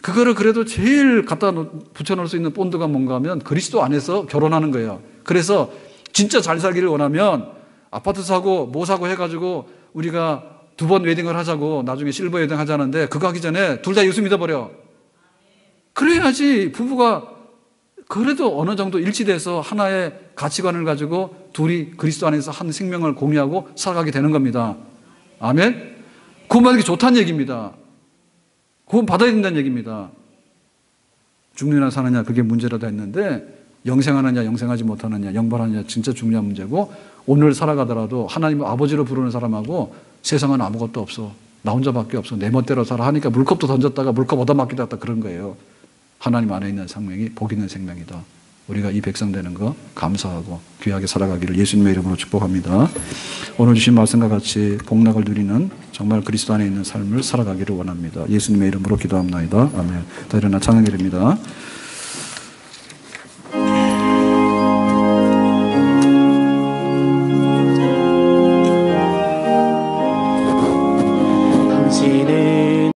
그거를 그래도 제일 갖다 붙여놓을 수 있는 본드가 뭔가 하면 그리스도 안에서 결혼하는 거예요. 그래서 진짜 잘 살기를 원하면 아파트 사고 뭐 사고 해가지고 우리가 2번 웨딩을 하자고 나중에 실버 웨딩 하자는데 그거 하기 전에 둘 다 예수 믿어버려. 그래야지 부부가 그래도 어느 정도 일치돼서 하나의 가치관을 가지고 둘이 그리스도 안에서 한 생명을 공유하고 살아가게 되는 겁니다. 아멘? 구원받는 게 좋다는 얘기입니다. 구원 받아야 된다는 얘기입니다. 죽느냐 사느냐 그게 문제라도 했는데 영생하느냐 영생하지 못하느냐 영벌하느냐 진짜 중요한 문제고 오늘 살아가더라도 하나님을 아버지로 부르는 사람하고 세상은 아무것도 없어. 나 혼자밖에 없어. 내 멋대로 살아 하니까 물컵도 던졌다가 물컵 얻어맞기도 했다 그런 거예요. 하나님 안에 있는 생명이 복 있는 생명이다. 우리가 이 백성 되는 거 감사하고 귀하게 살아가기를 예수님의 이름으로 축복합니다. 오늘 주신 말씀과 같이 복락을 누리는 정말 그리스도 안에 있는 삶을 살아가기를 원합니다. 예수님의 이름으로 기도합니다. 아멘. 다 일어나 찬양드립니다.